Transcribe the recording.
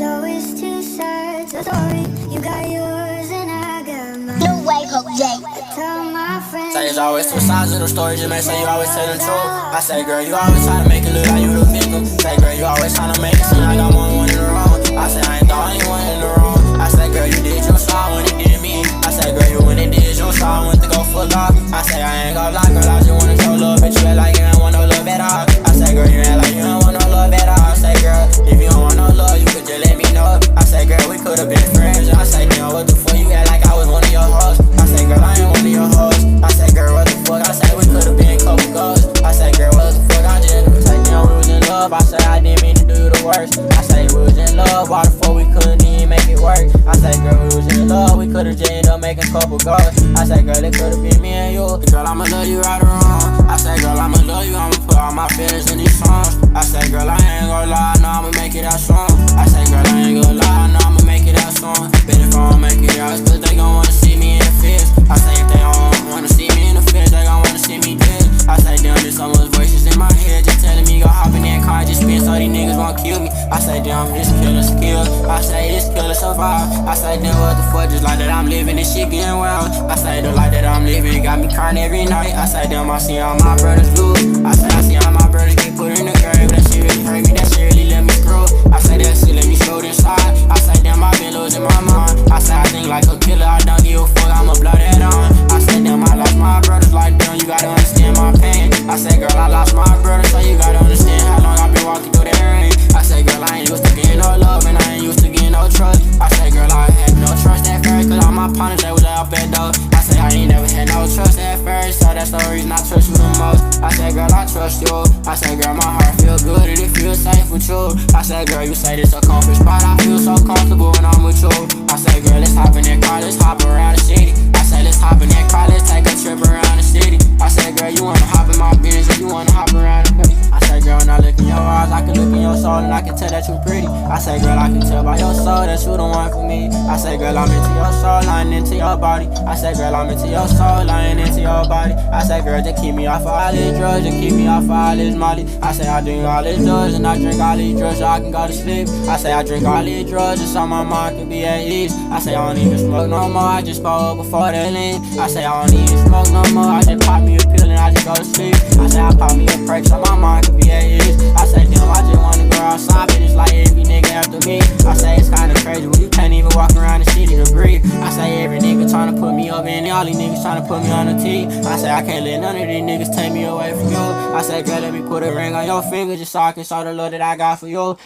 There's always two sides of the story. You got yours and I got mine. No way, Hope J. I tell my friends. Say it's always two sides of the story, just make sure you always tell the truth. I say, girl, you always try to make it look like you the victim. Say, girl, you always trying to make it seem like I'm on one in the wrong. I say, I ain't the only one in the wrong. I say, girl, you did your side when it did me. I say, girl, you when it did your side, went to go full off. I say, I ain't gonna lie, girl, I just wanna show love, but you act like you ain't want no love at all. I say, girl, you act like you don't want no love at all. I say, girl, if you don't want no love, you could just let me know. I say, girl, we could've been friends. I say, damn, what the fuck, you act like I was one of your hoes. I say, girl, I ain't one of your hoes. I say, girl, what the fuck, I say, we could've been couple girls. I say, girl, what the fuck, I just say, damn, we was in love. I say, I didn't mean to do you the worst. I say, we was in love, why the fuck we couldn't even make it work? I say, girl, we was in love, we could've just ended up making couple girls. I say, girl, it could've been me and you. Girl, I'ma love you right or wrong. I say, girl, I'ma love you, I'ma put all my feelings in these songs. I say, girl, I ain't gonna lie, I know I'ma make it out strong. I say, girl, I ain't gonna lie, I know I'ma make it out strong. But if I don't make it out, it's cause they gon' wanna see me in the fist. I say, if they don't wanna see me in the fist, they gon' wanna see me dead. I say, damn, there's so much voices in my head just telling me go hop in that car and just spin so these niggas won't kill me. I say, damn, this killer skill. I say, this killer survive. I say, damn, what the fuck, just like that I'm living, this shit getting wild. I say, the life that I'm living got me crying every night. I say, damn, I see all my brothers lose. I say, I see all my brothers get put in the grave. That shit really hurt me, that shit really let me screw. I say, that shit let me show inside. I say, damn, I been losing my mind. I say, I think like a killer, I don't give a fuck, I'ma blow that on. I say, damn, I lost my brothers, like damn, you gotta understand my pain. I say, girl, I lost my brother, so you gotta understand how long I've been walking through that rain. I say, girl, I ain't used to getting no love, and I ain't used to getting no trust. I say, girl, I had no trust at first, cause all my partners, they was out bad though. I say, I ain't never had no trust at first, so that's the reason I trust you the most. I say, girl, I trust you. I say, girl, my heart feel good and it feels safe with you. I say, girl, you say this a comfort spot, I feel so comfortable when I'm with you. I say, girl, let's hop in that car, let's hop around the city. I say, let's hop in that car, let's take a trip around the city. I say, girl, you wanna hop in my Benz or you wanna hop around the city. I say, girl, when I look in your eyes, I can look in your soul and I can tell that you pretty. I say, girl, I can tell by your soul that you the one for me. I say, girl, I'm into your soul, I'm into your body. I say, girl, I'm into your soul, I'm into your body. I say, girl, just keep me off of all these drugs, just keep me off of all this molly. I say, I drink all these drugs and I drink all these drugs so I can go to sleep. I say, I drink all these drugs just so my mind can be at ease. I say, I don't even smoke no more, I just spoke before they lean. I say, I don't even smoke no more, I just pop me a pill and I just go to sleep. I say, I pop me a perk so my mind can be at ease. I say, damn, I just wanna go outside, but it's like every nigga after me. I say, it's kinda crazy when you can't even walk around the city to breathe. I say, every nigga tryna put me up and all these niggas tryna put me on the tee. I say, I can't let none of these niggas take me away from you. I say, girl, let me put a ring on your finger just so I can show the love that I got for you.